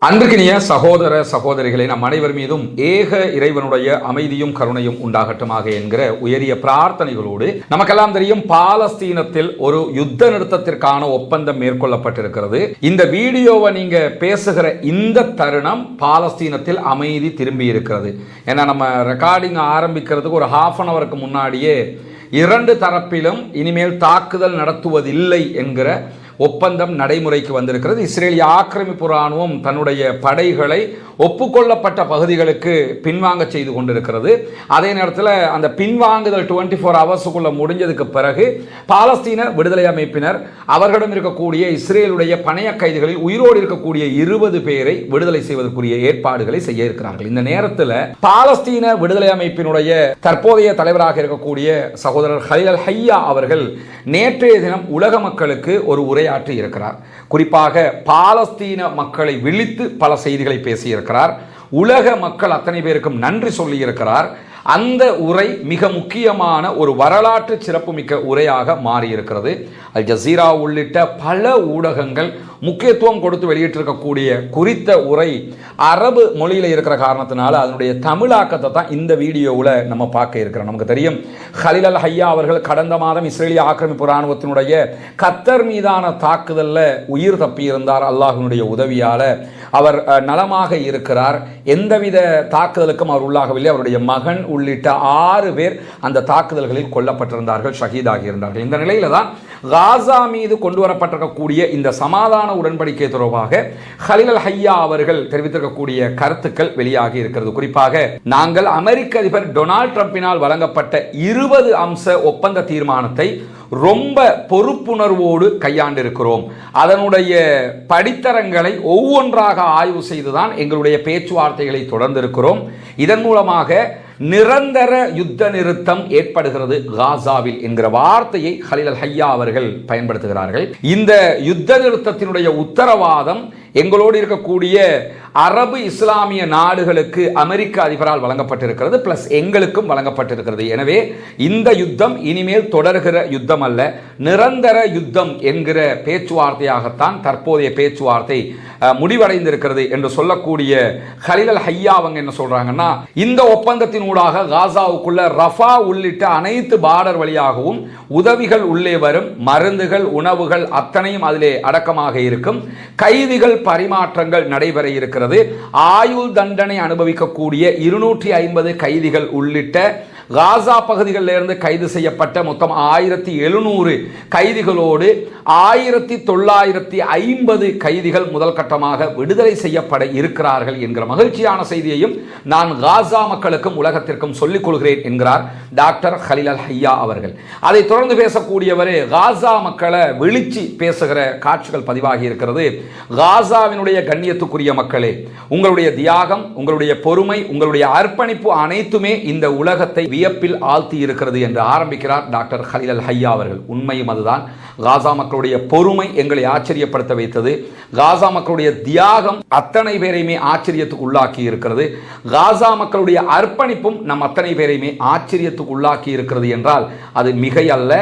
அன்பிற்கினிய சகோதர சகோதரிகளை நம் அனைவர் மீதும் ஏக இறைவனுடைய அமைதியும் கருணையும் உண்டாகட்டுமாக என்கிற உயரிய பிரார்த்தனைகளோடு நமக்கெல்லாம் தெரியும், பாலஸ்தீனத்தில் ஒரு யுத்த நிறுத்தத்திற்கான ஒப்பந்தம் மேற்கொள்ளப்பட்டிருக்கிறது. இந்த வீடியோவை நீங்க பேசுகிற இந்த தருணம் பாலஸ்தீனத்தில் அமைதி திரும்பி இருக்கிறது. ஏன்னா நம்ம ரெக்கார்டிங் ஆரம்பிக்கிறதுக்கு ஒரு ஹாஃப் அன் அவருக்கு முன்னாடியே இரண்டு தரப்பிலும் இனிமேல் தாக்குதல் நடத்துவதில்லை என்கிற ஒப்பந்தம் நடைமுறைக்கு வந்திருக்கிறது. இஸ்ரேலிய ஆக்கிரமிப்பு ராணுவம் தன்னுடைய படைகளை ஒப்புக்கொள்ளப்பட்ட பகுதிகளுக்கு பின்வாங்க செய்து கொண்டிருக்கிறது. அதே நேரத்தில் அந்த பின்வாங்குதல் 24 ஹவர்ஸுக்குள்ள முடிஞ்சதுக்கு பிறகு பாலஸ்தீன விடுதலை அமைப்பினர் அவர்களிடம் இருக்கக்கூடிய இஸ்ரேலுடைய பணைய கைதிகளில் உயிரோடு இருக்கக்கூடிய 20 பேரை விடுதலை செய்வதற்குரிய ஏற்பாடுகளை செய்ய இருக்கிறார்கள். இந்த நேரத்தில் பாலஸ்தீன விடுதலை அமைப்பினுடைய தற்போதைய தலைவராக இருக்கக்கூடிய சகோதரர் ஹலீல் அல் ஹையா அவர்கள் நேற்றைய தினம் உலக மக்களுக்கு ஒரு உரையாற்றி இருக்கிறார். குறிப்பாக பாலஸ்தீன மக்களை விழித்து பல செய்திகளை பேசியிருக்கிறார். உலக மக்கள் அத்தனை பேருக்கும் நன்றி சொல்லி இருக்கிறார். அந்த உரை மிக முக்கியமான ஒரு வரலாற்று சிறப்புமிக்க உரையாக மாறியிருக்கிறது. அல் ஜசீரா உள்ளிட்ட பல ஊடகங்கள் முக்கியத்துவம் கொடுத்து வெளியிட்டிருக்கக்கூடிய குறித்த உரை அரபு மொழியில் இருக்கிற காரணத்தினால அதனுடைய தமிழாக்கத்தை தான் இந்த வீடியோவில் நம்ம பார்க்க இருக்கிறோம். நமக்கு தெரியும், ஹலீல் அல் ஹையா அவர்கள் கடந்த மாதம் இஸ்ரேலிய ஆக்கிரமிப்பு இராணுவத்தினுடைய கத்தர் மீதான தாக்குதலில் உயிர் தப்பியிருந்தார். அல்லாஹ்வினுடைய உதவியால் அவர் நலமாக இருக்கிறார். எந்தவித தாக்குதலுக்கும் அவர் உள்ளாகவில்லை. அவருடைய மகன் உள்ளிட்ட 6 பேர் அந்த தாக்குதல்களில் கொல்லப்பட்டிருந்தார்கள், ஷஹீதாகி இருந்தார்கள். இந்த நிலையில தான் காசா மீது கொண்டு வரப்பட்டிருக்கக்கூடிய இந்த சமாதான உடன்படிக்கை தொடர்பாக ஹலீல் அல் ஹையா அவர்கள் தெரிவித்திருக்கக்கூடிய கருத்துக்கள் வெளியாகி இருக்கிறது. குறிப்பாக, நாங்கள் அமெரிக்க அதிபர் டொனால்ட் ட்ரம்பினால் வழங்கப்பட்ட 20 அம்ச ஒப்பந்த தீர்மானத்தை ரொம்ப பொறுப்புணர்வோடு கையாண்டிருக்கிறோம். அதனுடைய படித்தரங்களை ஒவ்வொன்றாக ஆய்வு செய்துதான் எங்களுடைய பேச்சுவார்த்தைகளை தொடர்ந்திருக்கிறோம். இதன் மூலமாக நிரந்தர யுத்த நிறுத்தம் ஏற்படுகிறது காசாவில் என்கிற வார்த்தையை ஹலீல் அல் ஹையா அவர்கள் பயன்படுத்துகிறார்கள். இந்த யுத்த நிறுத்தத்தினுடைய உத்தரவாதம் எங்களோடு இருக்கக்கூடிய அரபு இஸ்லாமிய நாடுகளுக்கு அமெரிக்க அதிபரால் வழங்கப்பட்டிருக்கிறது, பிளஸ் எங்களுக்கும் வழங்கப்பட்டிருக்கிறது. எனவே இந்த யுத்தம் இனிமேல் தொடர்கிற யுத்தம் அல்ல, நிரந்தர யுத்தம் என்கிற பேச்சுவார்த்தையாகத்தான் தற்போதைய பேச்சுவார்த்தை முடிவடைந்திருக்கிறது என்று சொல்லக்கூடிய ஹலீல் அல் ஹையா அவங்க என்ன சொல்றாங்கன்னா, இந்த ஒப்பந்தத்தின் ஊடாக காசாவுக்குள்ள ரஃபா உள்ளிட்ட அனைத்து பார்டர் வழியாகவும் உதவிகள் உள்ளே வரும், மருந்துகள், உணவுகள் அத்தனையும் அதிலே அடக்கமாக இருக்கும், கைதிகள் பரிமாற்றங்கள் நடைபெற இருக்கிறது, ஆயுள் தண்டனை அனுபவிக்கக்கூடிய 250 கைதிகள் உள்ளிட்ட காசா பகுதிகளில் இருந்து கைது செய்யப்பட்ட மொத்தம் 1700 கைதிகளோடு 1950 கைதிகள் முதல் கட்டமாக விடுதலை செய்யப்பட இருக்கிறார்கள் என்கிற மகிழ்ச்சியான செய்தியையும் நான் காசா மக்களுக்கும் உலகத்திற்கும் சொல்லிக் கொள்கிறேன் என்கிறார் டாக்டர் ஹலீல் அல் ஹையா அவர்கள். அதை தொடர்ந்து பேசக்கூடியவரே காசா மக்களை விழிச்சு பேசுகிற காட்சிகள் பதிவாகி இருக்கிறது. காசாவினுடைய கண்ணியத்துக்குரிய மக்களே, உங்களுடைய தியாகம், உங்களுடைய பொறுமை, உங்களுடைய அர்ப்பணிப்பு அனைத்துமே இந்த உலகத்தை வியப்பில் ஆழ்த்தி இருக்கிறது என்று ஆரம்பிக்கிறார் டாக்டர் ஹலீல் அல் ஹையா அவர்கள். உண்மையும் அதுதான். காசா மக்களுடைய பொறுமை எங்களை ஆச்சரியப்படுத்த வைத்தது. காசா மக்களுடைய தியாகம் அத்தனை பேரையுமே ஆச்சரியத்துக்கு உள்ளாக்கி இருக்கிறது. காசா மக்களுடைய அர்ப்பணிப்பும் நம் அத்தனை பேரையுமே ஆச்சரியத்துக்கு உள்ளாக்கி இருக்கிறது என்றால் அது மிகை அல்ல,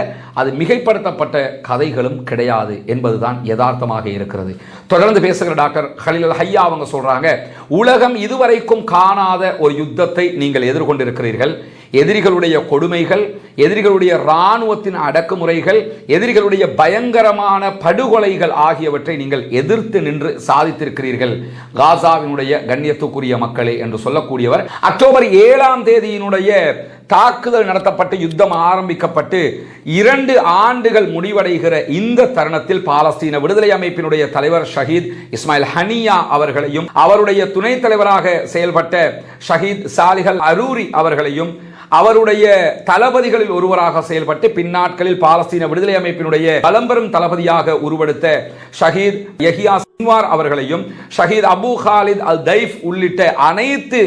அது மிகைப்படுத்தப்பட்ட கதைகளும் கிடையாது என்பதுதான் யதார்த்தமாக இருக்கிறது. தொடர்ந்து பேசுகிற டாக்டர் ஹலீல் அல் ஹையா அவங்க சொல்றாங்க, உலகம் இதுவரைக்கும் காணாத ஒரு யுத்தத்தை நீங்கள் எதிர்கொண்டிருக்கிறீர்கள். எதிரிகளுடைய கொடுமைகள், எதிரிகளுடைய இராணுவத்தின் அடக்குமுறைகள், எதிரிகளுடைய பயங்கரமான படுகொலைகள் ஆகியவற்றை நீங்கள் எதிர்த்து நின்று சாதித்திருக்கிறீர்கள் காசாவினுடைய கண்ணியத்துக்குரிய மக்களே என்று சொல்லக்கூடியவர் அக்டோபர் 7ஆம் தேதியினுடைய தாக்குதல் நடத்தப்பட்டு யுத்தம் ஆரம்பிக்கப்பட்டு 2 ஆண்டுகள் முடிவடைகிற இந்த தருணத்தில் பாலஸ்தீன விடுதலை அமைப்பினுடைய தலைவர் ஷஹீத் இஸ்மாயில் ஹனியா அவர்களையும் அவருடைய துணைத் தலைவராக செயல்பட்ட ஷஹீத் சாலிஹ் அல் அரூரி அவர்களையும் அவருடைய தளபதிகளில் ஒருவராக செயல்பட்டு பின்னாட்களில் பாலஸ்தீன விடுதலை அமைப்பினுடைய பலம்பெரும் தளபதியாக உருவெடுத்த ஷஹீத் யஹியா சின்வார் அவர்களையும் ஷஹீத் அபு ஹாலித் அல் தைஃப் உள்ளிட்ட அனைத்து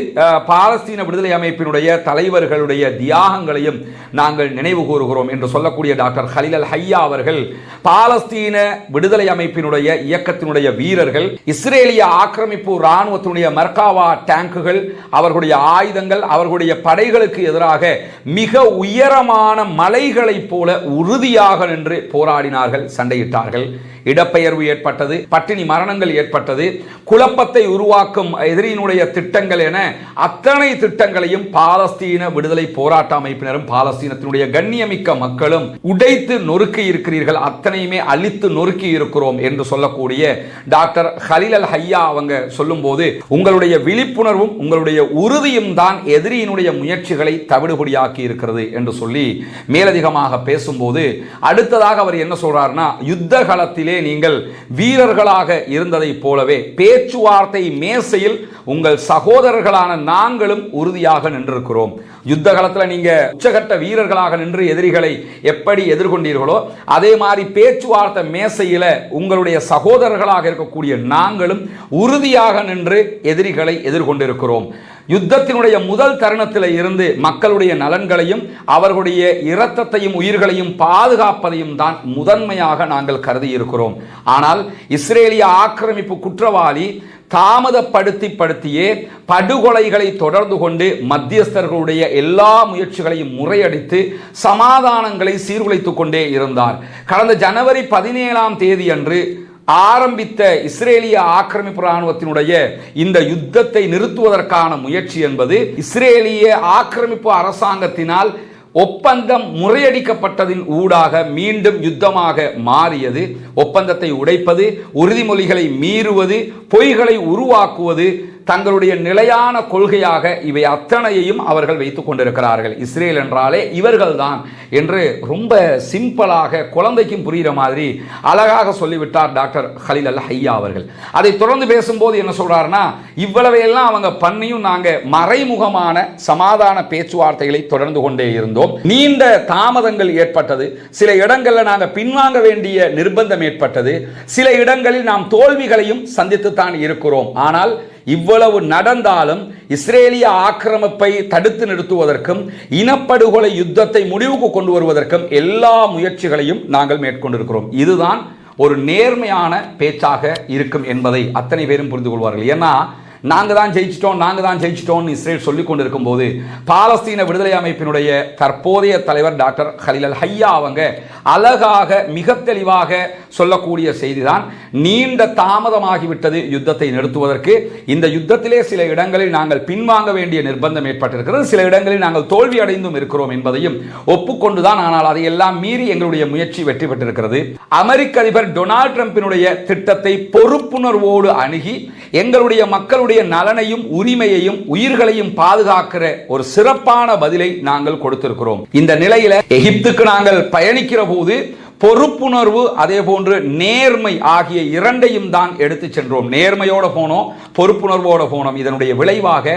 பாலஸ்தீன விடுதலை அமைப்பினுடைய தலைவர்களுடைய தியாகங்களையும் நாங்கள் நினைவு கூறுகிறோம் என்று சொல்லக்கூடிய டாக்டர் ஹலீல் அல் ஹையா அவர்கள் பாலஸ்தீன விடுதலை அமைப்பினுடைய இயக்கத்தினுடைய வீரர்கள், இஸ்ரேலிய ஆக்கிரமிப்பு இராணுவத்தினுடைய மர்காவா டேங்குகள், அவர்களுடைய ஆயுதங்கள், அவர்களுடைய படைகளுக்கு எதிராக யுத்தத்திற்காக மிக உயரமான மலைகளைப் போல உறுதியாக நின்று போராடினார்கள், சண்டையிட்டார்கள். இடப்பெயர்வு ஏற்பட்டது, பட்டினி மரணங்கள் ஏற்பட்டது, குழப்பத்தை உருவாக்கும் எதிரியினுடைய திட்டங்கள் என அத்தனை திட்டங்களையும் பாலஸ்தீன விடுதலை போராட்ட அமைப்பினரும் பாலஸ்தீனத்தினுடைய கண்ணியமிக்க மக்களும் உடைத்து நொறுக்கி இருக்கிறீர்கள், அத்தனையுமே அழித்து நொறுக்கி இருக்கிறோம் என்று சொல்லக்கூடிய டாக்டர் ஹலீல் அல் ஹையா அவங்க சொல்லும் போது, உங்களுடைய விழிப்புணர்வும் உங்களுடைய உறுதியும் தான் எதிரியினுடைய முயற்சிகளை தவிடுபடியாக்கி இருக்கிறது என்று சொல்லி மேலதிகமாக பேசும்போது, அடுத்ததாக அவர் என்ன சொல்றாருன்னா, யுத்த களத்திலே நீங்கள் வீரர்களாக இருந்ததை போலவே பேச்சுவார்த்தை மேசையில் உங்கள் சகோதரர்களான நாங்களும் உறுதியாக நின்றிருக்கிறோம். யுத்த காலத்தில் நீங்க உச்சகட்ட வீரர்களாக நின்று எதிரிகளை எப்படி எதிர்கொண்டீர்களோ அதே மாதிரி பேச்சுவார்த்தை மேசையில உங்களுடைய சகோதரர்களாக இருக்கக்கூடிய நாங்களும் உறுதியாக நின்று எதிரிகளை எதிர்கொண்டிருக்கிறோம். யுத்தத்தினுடைய முதல் தருணத்தில் இருந்து மக்களுடைய நலன்களையும் அவர்களுடைய இரத்தத்தையும் உயிர்களையும் பாதுகாப்பதையும் தான் முதன்மையாக நாங்கள் கருதி இருக்கிறோம். ஆனால் இஸ்ரேலிய ஆக்கிரமிப்பு குற்றவாளி தாமதப்படுத்தியே படுகொலைகளை தொடர்ந்து கொண்டு மத்தியஸ்தர்களுடைய எல்லா முயற்சிகளையும் முறையடித்து சமாதானங்களை சீர்குலைத்துக் கொண்டே இருந்தார். கடந்த ஜனவரி 17 அன்று ஆரம்பித்த இஸ்ரேலிய ஆக்கிரமிப்பு இராணுவத்தினுடைய இந்த யுத்தத்தை நிறுத்துவதற்கான முயற்சி என்பது இஸ்ரேலிய ஆக்கிரமிப்பு அரசாங்கத்தினால் ஒப்பந்தம் முறையடிக்கப்பட்டதின் ஊடாக மீண்டும் யுத்தமாக மாறியது. ஒப்பந்தத்தை உடைப்பது, உறுதிமொழிகளை மீறுவது, பொய்களை உருவாக்குவது தங்களுடைய நிலையான கொள்கையாக இவை அத்தனையையும் அவர்கள் வைத்துக் கொண்டிருக்கிறார்கள். இஸ்ரேல் என்றாலே இவர்கள்தான் என்று ரொம்ப சிம்பிளாக குழந்தைக்கும் புரிகிற மாதிரி அழகாக சொல்லிவிட்டார் டாக்டர் ஹலீல் அல் ஹையா அவர்கள். அதை தொடர்ந்து பேசும்போது என்ன சொல்றாருன்னா, இவ்வளவையெல்லாம் அவங்க பண்ணியும் நாங்க மறைமுகமான சமாதான பேச்சுவார்த்தைகளை தொடர்ந்து கொண்டே இருந்தோம். நீண்ட தாமதங்கள் ஏற்பட்டது, சில இடங்களில் நாங்கள் பின்வாங்க வேண்டிய நிர்பந்தம் ஏற்பட்டது, சில இடங்களில் நாம் தோல்விகளையும் சந்தித்துத்தான் இருக்கிறோம். ஆனால் இவ்வளவு நடந்தாலும் இஸ்ரேலிய ஆக்கிரமிப்பை தடுத்து நிறுத்துவதற்கும் இனப்படுகொலை யுத்தத்தை முடிவுக்கு கொண்டு வருவதற்கும் எல்லா முயற்சிகளையும் நாங்கள் மேற்கொண்டிருக்கிறோம். இதுதான் ஒரு நேர்மையான பேச்சாக இருக்கும் என்பதை அத்தனை பேரும் புரிந்து கொள்வார்கள். ஏன்னா நாங்கள் தான் ஜெயிச்சிட்டோம் இஸ்ரேல் சொல்லிக் கொண்டிருக்கும் போது பாலஸ்தீன விடுதலை அமைப்பினுடைய தற்போதைய தலைவர் டாக்டர் ஹலீல் அல் ஹையா அவங்க அழகாக மிக தெளிவாக சொல்லக்கூடிய செய்திதான், நீண்ட தாமதமாகிவிட்டது யுத்தத்தை நிறுத்துவதற்கு. இந்த யுத்தத்திலே சில இடங்களில் நாங்கள் பின்வாங்க வேண்டிய நிர்பந்தம் ஏற்பட்டிருக்கிறது, சில இடங்களில் நாங்கள் தோல்வி அடைந்தும் இருக்கிறோம் என்பதையும் ஒப்புக்கொண்டுதான். ஆனால் அதையெல்லாம் மீறி எங்களுடைய முயற்சி வெற்றி பெற்றிருக்கிறது. அமெரிக்க அதிபர் டொனால்ட் ட்ரம்பினுடைய திட்டத்தை பொறுப்புணர்வோடு அணுகி எங்களுடைய மக்களுடைய நலனையும் உரிமையையும் உயிர்களையும் பாதுகாக்கிற ஒரு சிறப்பான பதிலை நாங்கள் கொடுத்திருக்கிறோம். இந்த நிலையில எகிப்துக்கு நாங்கள் பயணிக்கிற போது பொறுப்புணர்வு அதே போன்று நேர்மை ஆகிய இரண்டையும் தான் எடுத்து சென்றோம். நேர்மையோட போனோம், பொறுப்புணர்வோட போனோம். இதனுடைய விளைவாக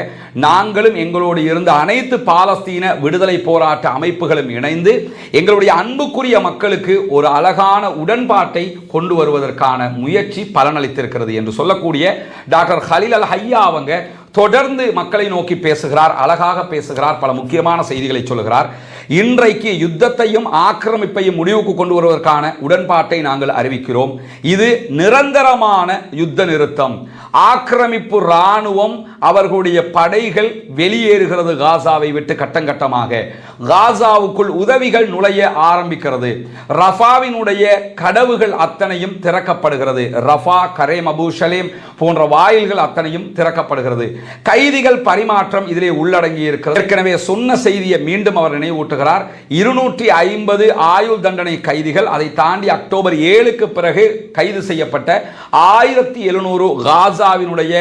நாங்களும் எங்களோடு இருந்த அனைத்து பாலஸ்தீன விடுதலை போராட்ட அமைப்புகளும் இணைந்து எங்களுடைய அன்புக்குரிய மக்களுக்கு ஒரு அழகான உடன்பாட்டை கொண்டு வருவதற்கான முயற்சி பலனளித்திருக்கிறது என்று சொல்லக்கூடிய டாக்டர் ஹலீல் அல் ஹையா அவங்க தொடர்ந்து மக்களை நோக்கி பேசுகிறார், அழகாக பேசுகிறார், பல முக்கியமான செய்திகளை சொல்லுகிறார். இன்றைக்கு யுத்தத்தையும் ஆக்கிரமிப்பையும் முடிவுக்கு கொண்டு வருவதற்கான உடன்பாட்டை நாங்கள் அறிவிக்கிறோம். இது நிரந்தரமான யுத்த நிறுத்தம். ஆக்கிரமிப்பு இராணுவம் அவர்களுடைய படைகள் வெளியேறுகிறது காசாவை விட்டு கட்டங்கட்டமாக. காசாவுக்குள் உதவிகள் நுழைய ஆரம்பிக்கிறது. ரஃபாவினுடைய கடவுகள் அத்தனையும் திறக்கப்படுகிறது. ரஃபா, கரேம், அபு ஷலேம் போன்ற வாயில்கள் அத்தனையும் திறக்கப்படுகிறது. கைதிகள் பரிமாற்றம் இதிலே உள்ளடங்கி இருக்கிறது. ஏற்கனவே சொன்ன செய்தியை மீண்டும் அவர் நினைவூட்டுகிறார். 250 ஆயுள் தண்டனை கைதிகள், அதை தாண்டி அக்டோபர் 7க்கு பிறகு கைது செய்யப்பட்ட 1700 காசாவினுடைய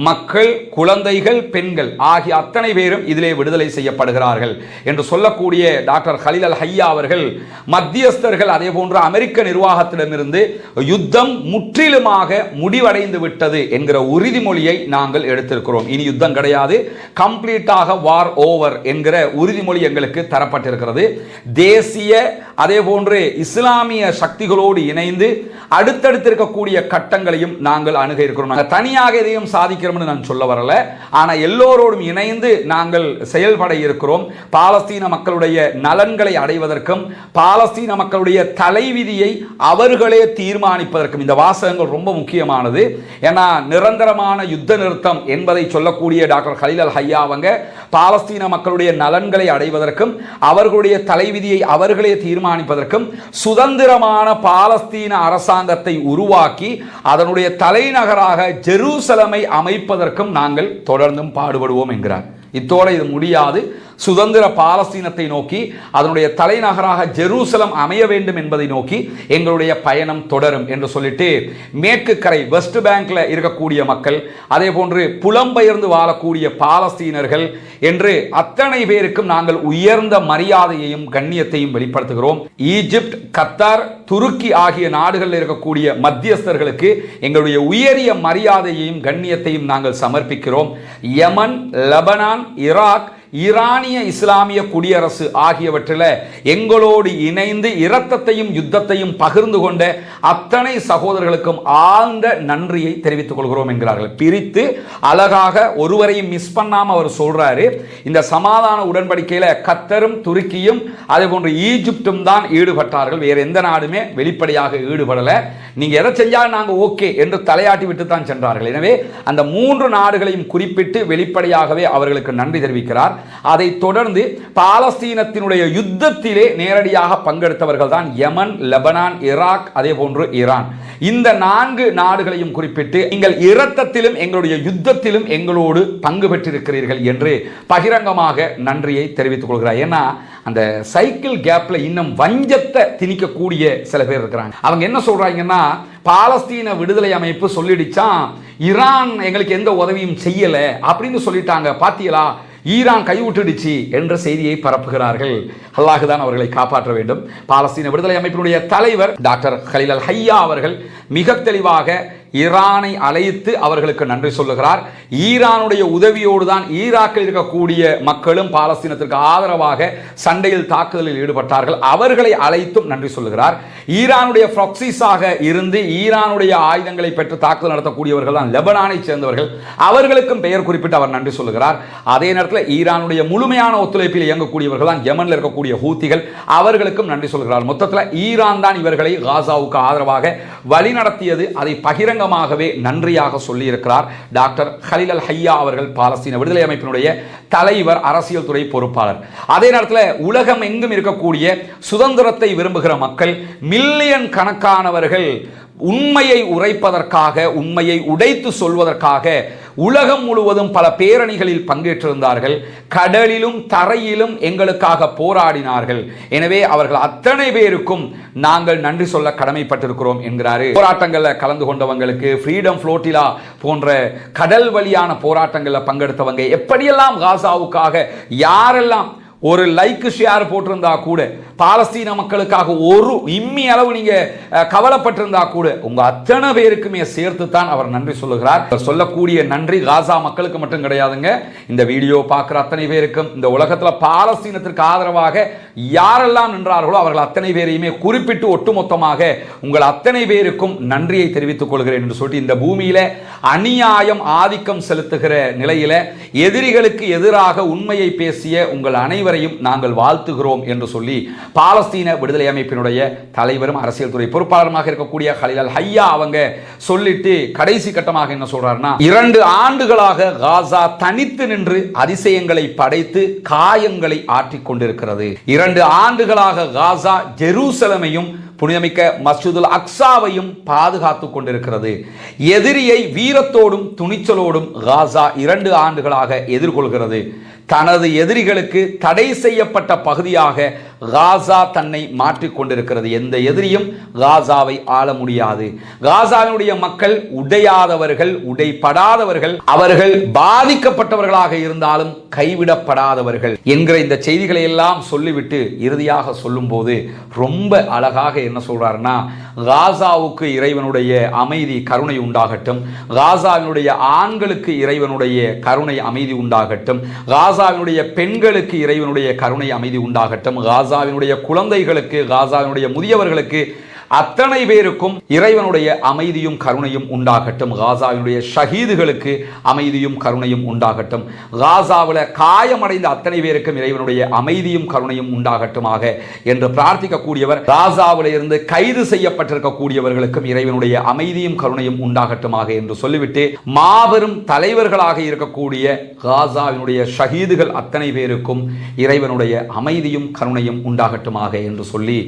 மக்கள், குழந்தைகள், பெண்கள் ஆகிய அத்தனை பேரும் இதிலே விடுதலை செய்யப்படுகிறார்கள் என்று சொல்லக்கூடிய டாக்டர் ஹலீல் அல் ஹையா அவர்கள் மத்தியஸ்தர்கள் அதே போன்று அமெரிக்க நிர்வாகத்திடமிருந்து யுத்தம் முற்றிலுமாக முடிவடைந்து விட்டது என்கிற உறுதிமொழியை நாங்கள் எடுத்திருக்கிறோம். இனி யுத்தம் கிடையாது, கம்ப்ளீட்டாக வார் ஓவர் என்கிற உறுதிமொழி எங்களுக்கு தரப்பட்டிருக்கிறது. தேசிய அதே போன்று இஸ்லாமிய சக்திகளோடு இணைந்து அடுத்தடுத்து இருக்கக்கூடிய கட்டங்களையும் நாங்கள் அணுக இருக்கிறோம். நாங்கள் தனியாக எதையும் சாதிக்கிறோம்னு நான் சொல்ல வரல, ஆனால் எல்லோரோடும் இணைந்து நாங்கள் செயல்பட இருக்கிறோம். பாலஸ்தீன மக்களுடைய நலன்களை அடைவதற்கும் பாலஸ்தீன மக்களுடைய தலைவிதியை அவர்களே தீர்மானிப்பதற்கும் இந்த வாசகங்கள் ரொம்ப முக்கியமானது. ஏன்னா நிரந்தரமான யுத்த நிறுத்தம் என்பதை சொல்லக்கூடிய டாக்டர் ஹலீல் அல் ஹையா அவங்க பாலஸ்தீன மக்களுடைய நலன்களை அடைவதற்கும் அவர்களுடைய தலைவிதியை அவர்களே தீர்மானிப்பதற்கும் சுதந்திரமான பாலஸ்தீன அரசாங்கத்தை உருவாக்கி அதனுடைய தலைநகராக ஜெருசலமை அமைப்பதற்கும் நாங்கள் தொடர்ந்தும் பாடுபடுவோம் என்கிறார். இத்தோடு இது முடியாது. சுதந்திர பாலஸ்தீனத்தை நோக்கி அதனுடைய தலைநகராக ஜெருசலம் அமைய வேண்டும் என்பதை நோக்கி எங்களுடைய பயணம் தொடரும் என்று சொல்லிட்டு மேற்கு கரை வெஸ்ட் பேங்க்ல இருக்கக்கூடிய மக்கள், அதே போன்று புலம்பெயர்ந்து வாழக்கூடிய பாலஸ்தீனர்கள் என்று அத்தனை பேருக்கும் நாங்கள் உயர்ந்த மரியாதையையும் கண்ணியத்தையும் வெளிப்படுத்துகிறோம். ஈஜிப்ட், கத்தார், துருக்கி ஆகிய நாடுகளில் இருக்கக்கூடிய மத்தியஸ்தர்களுக்கு எங்களுடைய உயரிய மரியாதையையும் கண்ணியத்தையும் நாங்கள் சமர்ப்பிக்கிறோம். யமன், லெபனான், ஈராக், ஈரானிய இஸ்லாமிய குடியரசு ஆகியவற்றில் எங்களோடு இணைந்து இரத்தத்தையும் யுத்தத்தையும் பகிர்ந்து கொண்ட அத்தனை சகோதரர்களுக்கும் ஆழ்ந்த நன்றியை தெரிவித்துக் கொள்கிறோம் என்கிறார்கள். பிரித்து அழகாக ஒருவரையும் மிஸ் பண்ணாம அவர் சொல்றாரு. இந்த சமாதான உடன்படிக்கையில கத்தரும் துருக்கியும் அதே போன்று ஈஜிப்டும் தான் ஈடுபட்டார்கள். வேற எந்த நாடுமே வெளிப்படையாக ஈடுபடல. நீங்க எதை செஞ்சாலும் நாங்க ஓகே என்று தலையாட்டி விட்டு தான் சென்றார்கள். எனவே அந்த 3 நாடுகளையும் குறிப்பிட்டு வெளிப்படையாகவே அவர்களுக்கு நன்றி தெரிவிக்கிறார். அதை தொடர்ந்து பாலஸ்தீனத்தினுடைய யுத்தத்திலே நேரடியாக பங்கெடுத்தவர்கள் தான் யமன், லெபனான், ஈராக், அதே போன்று ஈரான். இந்த 4 நாடுகளையும் குறிப்பிட்டு நீங்கள் இரத்தத்திலும் எங்களுடைய யுத்தத்திலும் எங்களோடு பங்கு பெற்றிருக்கிறீர்கள் என்று பகிரங்கமாக நன்றியை தெரிவித்துக் கொள்கிறார். ஏன்னா அந்த சைக்கிள் கேப்ல இன்னும் வஞ்சத்தை திணிக்கக்கூடிய சில பேர் இருக்கிறாங்க. அவங்க என்ன சொல்றாங்கன்னா, பாலஸ்தீன விடுதலை அமைப்பு சொல்லிடுச்சான் ஈரான் எங்களுக்கு எந்த உதவியும் செய்யல அப்படின்னு சொல்லிட்டாங்க, பாத்தீங்களா ஈரான் கைவிட்டுடுச்சு என்ற செய்தியை பரப்புகிறார்கள். அல்லாஹுதான் அவர்களை காப்பாற்ற வேண்டும். பாலஸ்தீன விடுதலை அமைப்பினுடைய தலைவர் டாக்டர் கலீல் அல் ஹையா அவர்கள் மிக தெளிவாக ஈரானை அழைத்து அவர்களுக்கு நன்றி சொல்லுகிறார். ஈரானுடைய உதவியோடு தான் ஈராக்கில் இருக்கக்கூடிய மக்களும் பாலஸ்தீனத்திற்கு ஆதரவாக சண்டையில் தாக்குதலில் ஈடுபட்டார்கள். அவர்களை அழைத்தும் நன்றி சொல்லுகிறார். ஈரானுடைய ப்ராக்சிஸாக இருந்து ஈரானுடைய ஆயுதங்களை பெற்று தாக்குதல் நடத்தக்கூடியவர்கள் தான் லெபனானை சேர்ந்தவர்கள். அவர்களுக்கும் பெயர் குறிப்பிட்டு அவர் நன்றி சொல்லுகிறார். அதே நேரத்தில் ஈரானுடைய முழுமையான ஒத்துழைப்பில் இயங்கக்கூடியவர்கள் தான் யமனில் இருக்கக்கூடிய ஹூத்திகள். அவர்களுக்கும் நன்றி சொல்கிறார். மொத்தத்தில் ஈரான் தான் இவர்களை காசாவுக்கு ஆதரவாக வழிநடத்தியது. அதை பகிரங்கமாகவே நன்றியாக சொல்லி இருக்கிறார் டாக்டர் கலீல் அல் ஹையா அவர்கள், பாலஸ்தீன விடுதலை அமைப்பினுடைய தலைவர், அரசியல் துறை பொறுப்பாளர். அதே நேரத்தில் உலகம் எங்கும் இருக்கக்கூடிய சுதந்திரத்தை விரும்புகிற மக்கள் மில்லியன் கணக்கானவர்கள் உண்மையை உரைப்பதற்காக, உண்மையை உடைத்து சொல்வதற்காக உலகம் முழுவதும் பல பேரணிகளில் பங்கேற்றிருந்தார்கள். கடலிலும் தரையிலும் எங்களுக்காக போராடினார்கள். எனவே அவர்கள் அத்தனை பேருக்கும் நாங்கள் நன்றி சொல்ல கடமைப்பட்டிருக்கிறோம் என்கிறாரு. போராட்டங்களில் கலந்து கொண்டவங்களுக்கு, ஃப்ரீடம் ஃப்ளோட்டிலா போன்ற கடல் வழியான போராட்டங்களில் பங்கெடுத்தவங்க, எப்படியெல்லாம் காசாவுக்காக யாரெல்லாம் ஒரு லைக் ஷேர் போட்டிருந்தா கூட, பாலஸ்தீன மக்களுக்காக ஒரு இம்மி அளவு நீங்க கவலைப்பட்டிருந்தா கூட, உங்க அத்தனை பேருக்குமே சேர்த்து தான் அவர் நன்றி சொல்லுகிறார். சொல்லக்கூடிய நன்றி காசா மக்களுக்கு மட்டும் கிடையாதுங்க, இந்த வீடியோ பார்க்கிற அத்தனை பேருக்கும், இந்த உலகத்தில் பாலஸ்தீனத்திற்கு ஆதரவாக யாரெல்லாம் நின்றார்களோ அவர்கள் அத்தனை பேரையுமே குறிப்பிட்டு ஒட்டுமொத்தமாக உங்கள் அத்தனை பேருக்கும் நன்றியை தெரிவித்துக் கொள்கிறேன் என்று சொல்லிட்டு, இந்த பூமியில அநியாயம் ஆதிக்கம் செலுத்துகிற நிலையில எதிரிகளுக்கு எதிராக உண்மையை பேசிய உங்கள் அனைவரையும் நாங்கள் வாழ்த்துகிறோம் என்று சொல்லி பாலஸ்தீன விடுதலை அமைப்பினுடைய தலைவரும் அரசியல் துறை பொறுப்பாளருமாக இருக்கக்கூடிய கலீல் அல் ஹையா அவங்க சொல்லிட்டு கடைசி கட்டமாக என்ன சொல்றாருன்னா, 2 ஆண்டுகளாக காசா தனித்து நின்று அதிசயங்களை படைத்து காயங்களை ஆற்றிக் கொண்டிருக்கிறது. 2 ஆண்டுகளாக காசா ஜெருசலமையும் புனிதமிக்க மஸ்ஜிதுல் அக்ஸாவையும் பாதுகாத்துக் கொண்டிருக்கிறது. எதிரியை வீரத்தோடும் துணிச்சலோடும் காசா 2 ஆண்டுகளாக எதிர்கொள்கிறது. தனது எதிரிகளுக்கு தடை செய்யப்பட்ட பகுதியாக காசா தன்னை மாற்றிக் கொண்டிருக்கிறது. எந்த எதிரியும் காசாவை ஆள முடியாது. காசாவினுடைய மக்கள் உடையாதவர்கள், உடைப்படாதவர்கள், அவர்கள் பாதிக்கப்பட்டவர்களாக இருந்தாலும் கைவிடப்படாதவர்கள் என்கிற இந்த செய்திகளை எல்லாம் சொல்லிவிட்டு இறுதியாக சொல்லும் போது ரொம்ப அழகாக என்ன சொல்றாருன்னா, காசாவுக்கு இறைவனுடைய அமைதி கருணை உண்டாகட்டும், காசாவினுடைய ஆண்களுக்கு இறைவனுடைய கருணை அமைதி உண்டாகட்டும், காசாவினுடைய பெண்களுக்கு இறைவனுடைய கருணை அமைதி உண்டாகட்டும், காசாவினுடைய குழந்தைகளுக்கு, காசாவினுடைய முதியவர்களுக்கு அத்தனை பேருக்கும் இறைவனுடைய அமைதியும் கருணையும் உண்டாகட்டும். காசாவினுடைய ஷஹீதுகளுக்கு அமைதியும் கருணையும் உண்டாகட்டும். காசாவில் காயமடைந்த அத்தனை பேருக்கும் இறைவனுடைய அமைதியும் கருணையும் உண்டாகட்டுமாக என்று பிரார்த்திக்கக்கூடியவர், காசாவில் இருந்து கைது செய்யப்பட்டிருக்கக்கூடியவர்களுக்கும் இறைவனுடைய அமைதியும் கருணையும் உண்டாகட்டுமாக என்று சொல்லிவிட்டு, மாபெரும் தலைவர்களாக இருக்கக்கூடிய காசாவினுடைய ஷஹீதுகள் அத்தனை பேருக்கும் இறைவனுடைய அமைதியும் கருணையும் உண்டாகட்டுமாக என்று சொல்லி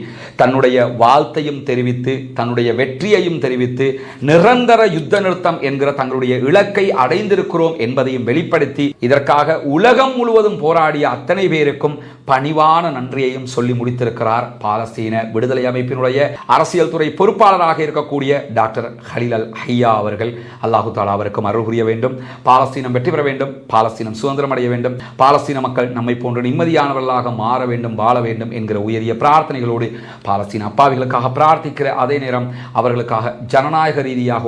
தன்னுடைய வாழ்த்தையும் தெரிவித்து தன்னுடைய வெற்றியையும் தெரிவித்து நிரந்தர யுத்த நிறுத்தம் என்கிற தங்களுடைய இலக்கை அடைந்திருக்கிறோம் என்பதையும் வெளிப்படுத்தி இதற்காக உலகம் முழுவதும் போராடிய அத்தனை பேருக்கும் பணிவான நன்றியையும் சொல்லி முடித்திருக்கிறார் பாலஸ்தீன விடுதலை அமைப்பினுடைய அரசியல் துறை பொறுப்பாளராக இருக்கக்கூடிய டாக்டர் ஹலீல் அல் ஹையா அவர்கள். அல்லாஹு தஆலா அவருக்கும் அருள் புரிய வேண்டும். பாலஸ்தீனம் வெற்றி பெற வேண்டும். பாலஸ்தீனம் சுதந்திரம் அடைய வேண்டும். பாலஸ்தீன மக்கள் நம்மை போன்ற நிம்மதியானவர்களாக மாற வேண்டும், வாழ வேண்டும் என்கிற உயரிய பிரார்த்தனைகளோடு பாலஸ்தீன அப்பாவிகளுக்காக பிரார்த்திக்கிற அதே நேரம் அவர்களுக்காக ஜனநாயக ரீதியாக